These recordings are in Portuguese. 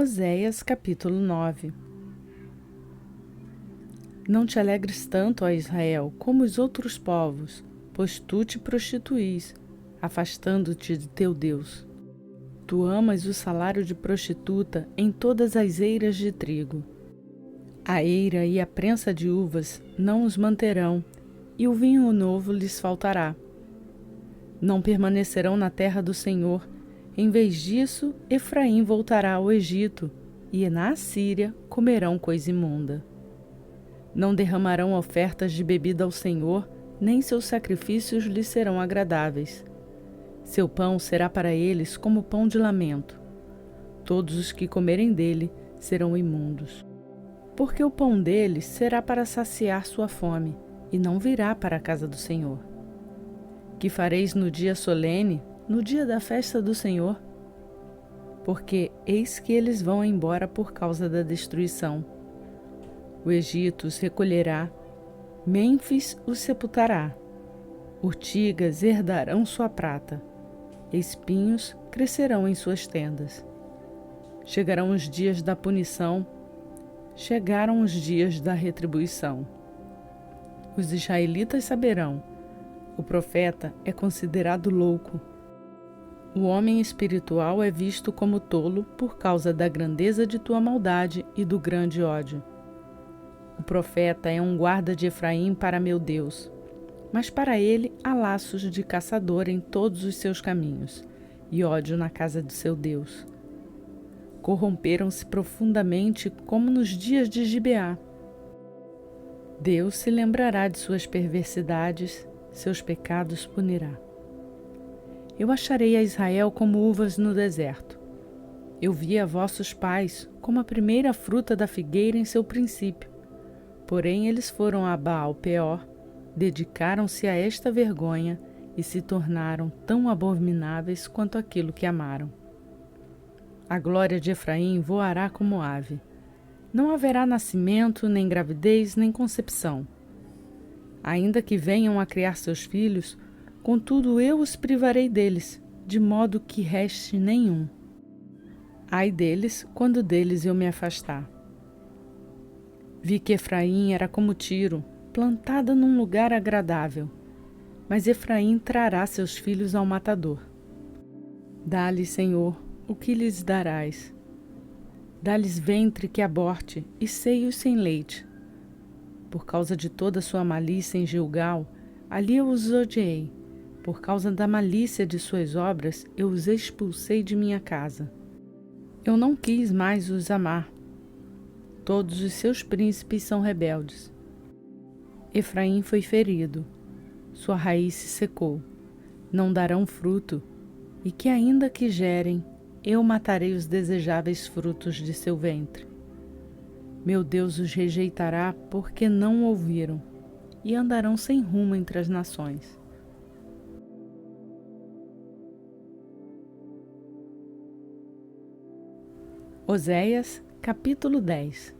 Oséias capítulo 9. Não te alegres tanto, ó Israel, como os outros povos, pois tu te prostituís, afastando-te de teu Deus. Tu amas o salário de prostituta em todas as eiras de trigo. A eira e a prensa de uvas não os manterão, e o vinho novo lhes faltará. Não permanecerão na terra do Senhor. Em vez disso, Efraim voltará ao Egito, e na Assíria comerão coisa imunda. Não derramarão ofertas de bebida ao Senhor, nem seus sacrifícios lhes serão agradáveis. Seu pão será para eles como pão de lamento. Todos os que comerem dele serão imundos. Porque o pão deles será para saciar sua fome, e não virá para a casa do Senhor. Que fareis no dia solene, no dia da festa do Senhor? Porque eis que eles vão embora por causa da destruição. O Egito os recolherá, Mênfis os sepultará. Urtigas herdarão sua prata, espinhos crescerão em suas tendas. Chegarão os dias da punição, chegaram os dias da retribuição. Os israelitas saberão: o profeta é considerado louco. O homem espiritual é visto como tolo por causa da grandeza de tua maldade e do grande ódio. O profeta é um guarda de Efraim para meu Deus, mas para ele há laços de caçador em todos os seus caminhos, e ódio na casa do seu Deus. Corromperam-se profundamente como nos dias de Gibeá. Deus se lembrará de suas perversidades, seus pecados punirá. Eu acharei a Israel como uvas no deserto. Eu vi a vossos pais como a primeira fruta da figueira em seu princípio. Porém eles foram a Baal-peor, dedicaram-se a esta vergonha e se tornaram tão abomináveis quanto aquilo que amaram. A glória de Efraim voará como ave. Não haverá nascimento, nem gravidez, nem concepção. Ainda que venham a criar seus filhos, contudo eu os privarei deles, de modo que reste nenhum. Ai deles, quando deles eu me afastar. Vi que Efraim era como Tiro, plantada num lugar agradável, mas Efraim trará seus filhos ao matador. Dá-lhes, Senhor, o que lhes darás? Dá-lhes ventre que aborte e seios sem leite. Por causa de toda sua malícia em Gilgal, ali eu os odiei. Por causa da malícia de suas obras, eu os expulsei de minha casa. Eu não quis mais os amar. Todos os seus príncipes são rebeldes. Efraim foi ferido, sua raiz se secou, não darão fruto, e que ainda que gerem, eu matarei os desejáveis frutos de seu ventre. Meu Deus os rejeitará porque não ouviram, e andarão sem rumo entre as nações. Oséias, capítulo 10.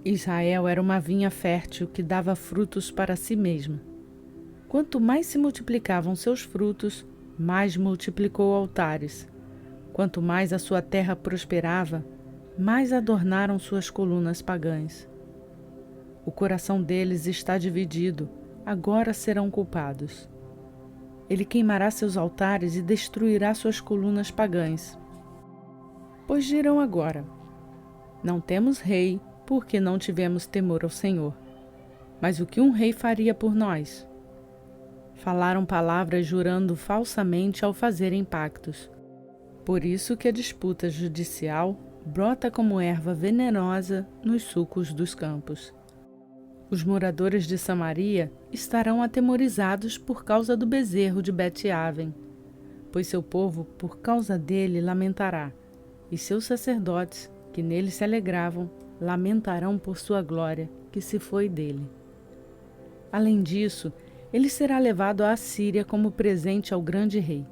Israel era uma vinha fértil que dava frutos para si mesma. Quanto mais se multiplicavam seus frutos, mais multiplicou altares. Quanto mais a sua terra prosperava, mais adornaram suas colunas pagãs. O coração deles está dividido, agora serão culpados. Ele queimará seus altares e destruirá suas colunas pagãs. Pois dirão agora: não temos rei, porque não tivemos temor ao Senhor. Mas o que um rei faria por nós? Falaram palavras jurando falsamente ao fazerem pactos. Por isso que a disputa judicial brota como erva venenosa nos sulcos dos campos. Os moradores de Samaria estarão atemorizados por causa do bezerro de Bet-Aven, pois seu povo por causa dele lamentará, e seus sacerdotes, que nele se alegravam, lamentarão por sua glória, que se foi dele. Além disso, ele será levado à Assíria como presente ao grande rei.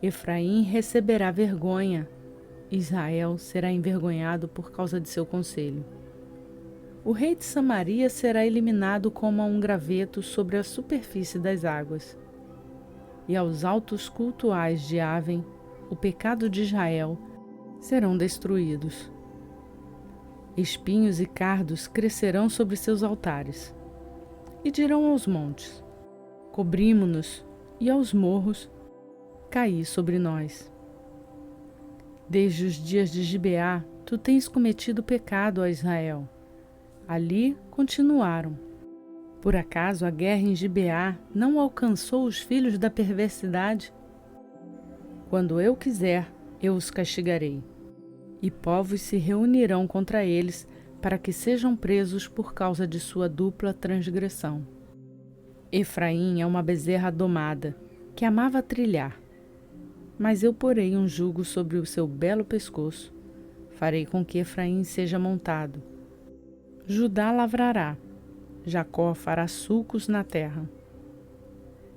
Efraim receberá vergonha, Israel será envergonhado por causa de seu conselho. O rei de Samaria será eliminado como a um graveto sobre a superfície das águas. E aos altos cultuais de Aven, o pecado de Israel, serão destruídos. Espinhos e cardos crescerão sobre seus altares. E dirão aos montes: cobrimos-nos, e aos morros: caí sobre nós. Desde os dias de Gibeá, tu tens cometido pecado, ó Israel. Ali continuaram. Por acaso a guerra em Gibeá não alcançou os filhos da perversidade? Quando eu quiser, eu os castigarei, e povos se reunirão contra eles para que sejam presos por causa de sua dupla transgressão. Efraim é uma bezerra domada, que amava trilhar. Mas eu porei um jugo sobre o seu belo pescoço. Farei com que Efraim seja montado. Judá lavrará. Jacó fará sulcos na terra.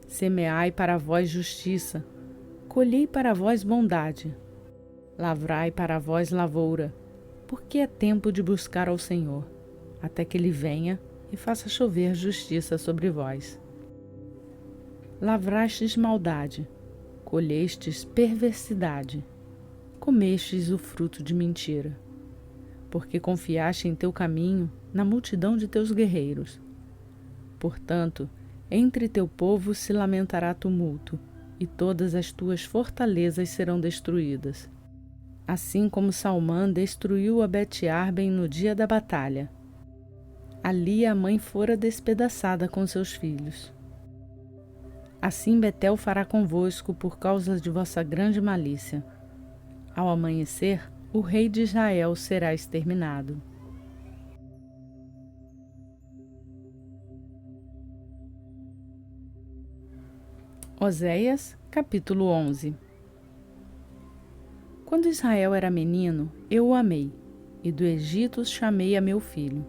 Semeai para vós justiça. Colhei para vós bondade. Lavrai para vós lavoura. Porque é tempo de buscar ao Senhor, até que Ele venha e faça chover justiça sobre vós. Lavrastes maldade. Colhestes perversidade, comestes o fruto de mentira, porque confiaste em teu caminho na multidão de teus guerreiros. Portanto, entre teu povo se lamentará tumulto, e todas as tuas fortalezas serão destruídas. Assim como Salmã destruiu a Bet-Arben no dia da batalha. Ali a mãe fora despedaçada com seus filhos. Assim Betel fará convosco por causa de vossa grande malícia. Ao amanhecer, o rei de Israel será exterminado. Oséias, capítulo 11. Quando Israel era menino, eu o amei, e do Egito chamei a meu filho.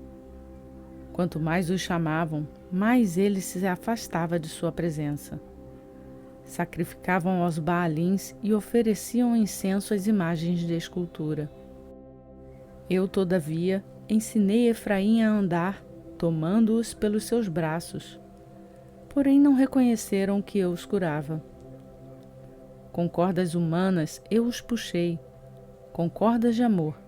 Quanto mais o chamavam, mais ele se afastava de sua presença. Sacrificavam aos Baalins e ofereciam incenso às imagens de escultura. Eu, todavia, ensinei Efraim a andar, tomando-os pelos seus braços. Porém não reconheceram que eu os curava. Com cordas humanas eu os puxei, com cordas de amor.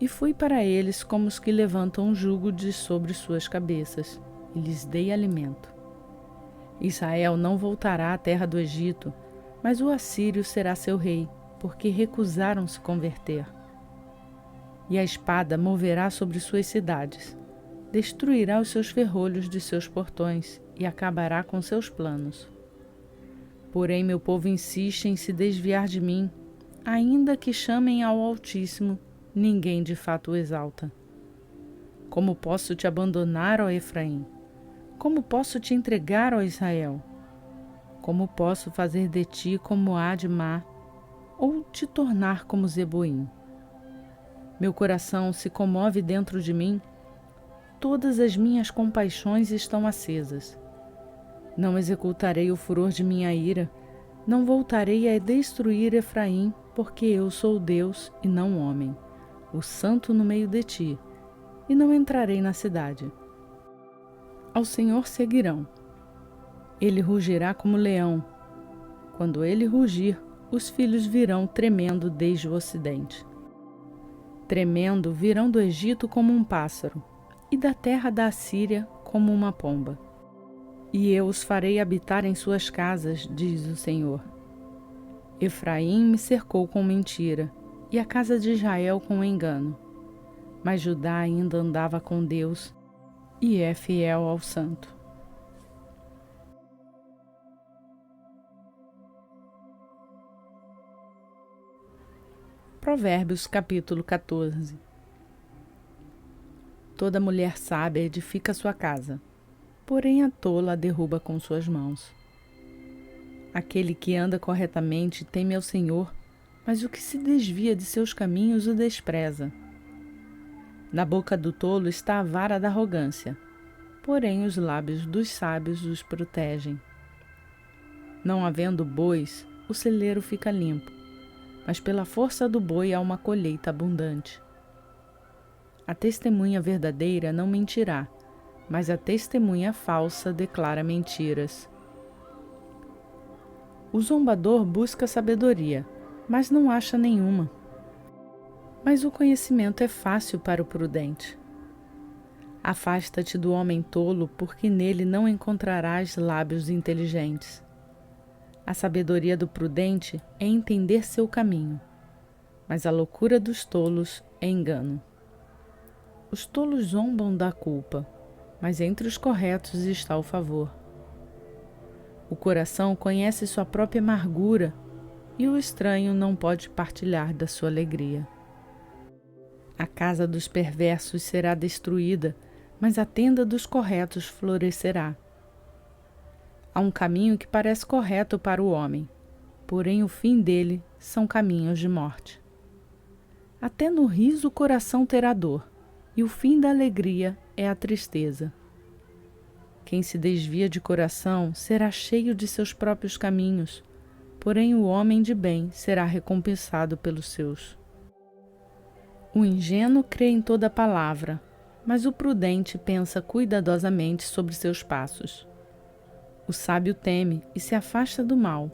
E fui para eles como os que levantam um jugo de sobre suas cabeças, e lhes dei alimento. Israel não voltará à terra do Egito, mas o assírio será seu rei, porque recusaram se converter. E a espada moverá sobre suas cidades, destruirá os seus ferrolhos de seus portões e acabará com seus planos. Porém meu povo insiste em se desviar de mim, ainda que chamem ao Altíssimo, ninguém de fato o exalta. Como posso te abandonar, ó Efraim? Como posso te entregar, ó Israel? Como posso fazer de ti como Admá, ou te tornar como Zeboim? Meu coração se comove dentro de mim, todas as minhas compaixões estão acesas. Não executarei o furor de minha ira, não voltarei a destruir Efraim, porque eu sou Deus e não homem, o santo no meio de ti, e não entrarei na cidade. Ao Senhor seguirão. Ele rugirá como leão. Quando ele rugir, os filhos virão tremendo desde o ocidente. Tremendo virão do Egito como um pássaro, e da terra da Assíria como uma pomba. E eu os farei habitar em suas casas, diz o Senhor. Efraim me cercou com mentira, e a casa de Israel com engano. Mas Judá ainda andava com Deus, e é fiel ao Santo. Provérbios capítulo 14. Toda mulher sábia edifica sua casa, porém a tola a derruba com suas mãos. Aquele que anda corretamente teme ao Senhor, mas o que se desvia de seus caminhos o despreza. Na boca do tolo está a vara da arrogância, porém os lábios dos sábios os protegem. Não havendo bois, o celeiro fica limpo, mas pela força do boi há uma colheita abundante. A testemunha verdadeira não mentirá, mas a testemunha falsa declara mentiras. O zombador busca sabedoria, mas não acha nenhuma. mas o conhecimento é fácil para o prudente. Afasta-te do homem tolo, porque nele não encontrarás lábios inteligentes. A sabedoria do prudente é entender seu caminho, mas a loucura dos tolos é engano. Os tolos zombam da culpa, mas entre os corretos está o favor. O coração conhece sua própria amargura e o estranho não pode partilhar da sua alegria. A casa dos perversos será destruída, mas a tenda dos corretos florescerá. Há um caminho que parece correto para o homem, porém o fim dele são caminhos de morte. Até no riso o coração terá dor, e o fim da alegria é a tristeza. Quem se desvia de coração será cheio de seus próprios caminhos, porém o homem de bem será recompensado pelos seus. O ingênuo crê em toda palavra, mas o prudente pensa cuidadosamente sobre seus passos. O sábio teme e se afasta do mal,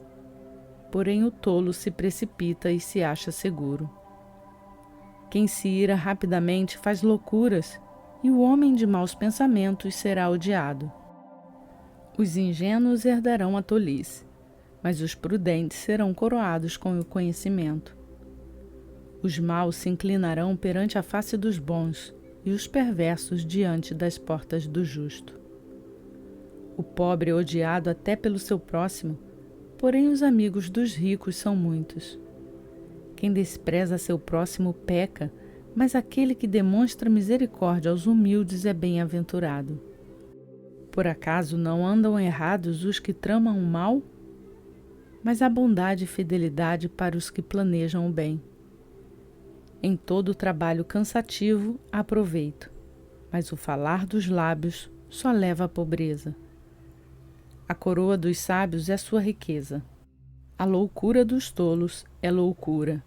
porém o tolo se precipita e se acha seguro. Quem se ira rapidamente faz loucuras, e o homem de maus pensamentos será odiado. Os ingênuos herdarão a tolice, mas os prudentes serão coroados com o conhecimento. Os maus se inclinarão perante a face dos bons, e os perversos diante das portas do justo. O pobre é odiado até pelo seu próximo, porém os amigos dos ricos são muitos. Quem despreza seu próximo peca, mas aquele que demonstra misericórdia aos humildes é bem-aventurado. Por acaso não andam errados os que tramam o mal? Mas há bondade e fidelidade para os que planejam o bem. Em todo trabalho cansativo há proveito, mas o falar dos lábios só leva à pobreza. A coroa dos sábios é sua riqueza. A loucura dos tolos é loucura.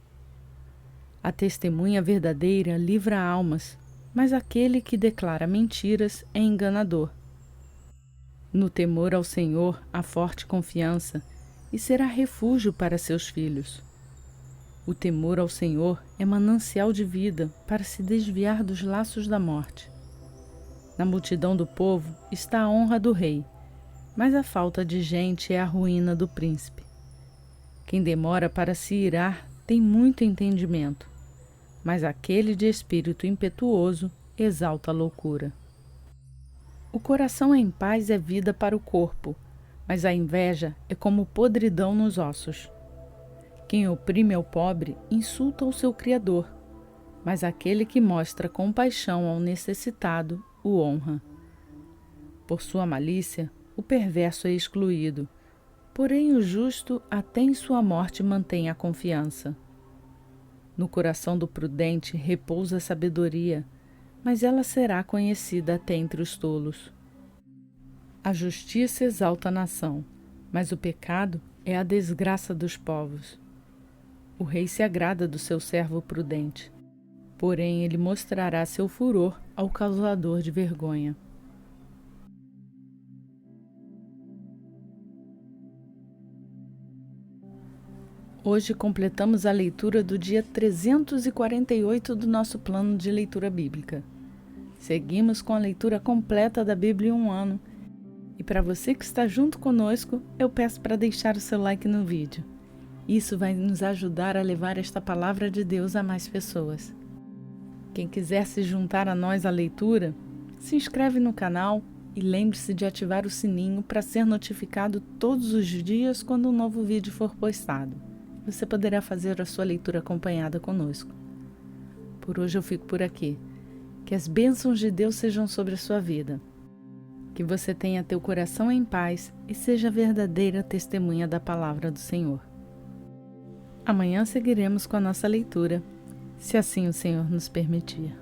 A testemunha verdadeira livra almas, mas aquele que declara mentiras é enganador. No temor ao Senhor há forte confiança e será refúgio para seus filhos. O temor ao Senhor é manancial de vida para se desviar dos laços da morte. Na multidão do povo está a honra do rei, mas a falta de gente é a ruína do príncipe. Quem demora para se irar tem muito entendimento, mas aquele de espírito impetuoso exalta a loucura. O coração em paz é vida para o corpo, mas a inveja é como podridão nos ossos. Quem oprime ao pobre insulta o seu Criador, mas aquele que mostra compaixão ao necessitado o honra. Por sua malícia, o perverso é excluído, porém o justo até em sua morte mantém a confiança. No coração do prudente repousa a sabedoria, mas ela será conhecida até entre os tolos. A justiça exalta a nação, mas o pecado é a desgraça dos povos. O rei se agrada do seu servo prudente, porém ele mostrará seu furor ao causador de vergonha. Hoje completamos a leitura do dia 348 do nosso plano de leitura bíblica. Seguimos com a leitura completa da Bíblia em um ano. E para você que está junto conosco, eu peço para deixar o seu like no vídeo. Isso vai nos ajudar a levar esta palavra de Deus a mais pessoas. Quem quiser se juntar a nós à leitura, se inscreve no canal e lembre-se de ativar o sininho para ser notificado todos os dias quando um novo vídeo for postado. Você poderá fazer a sua leitura acompanhada conosco. Por hoje eu fico por aqui. Que as bênçãos de Deus sejam sobre a sua vida. Que você tenha teu coração em paz e seja a verdadeira testemunha da palavra do Senhor. Amanhã seguiremos com a nossa leitura, se assim o Senhor nos permitir.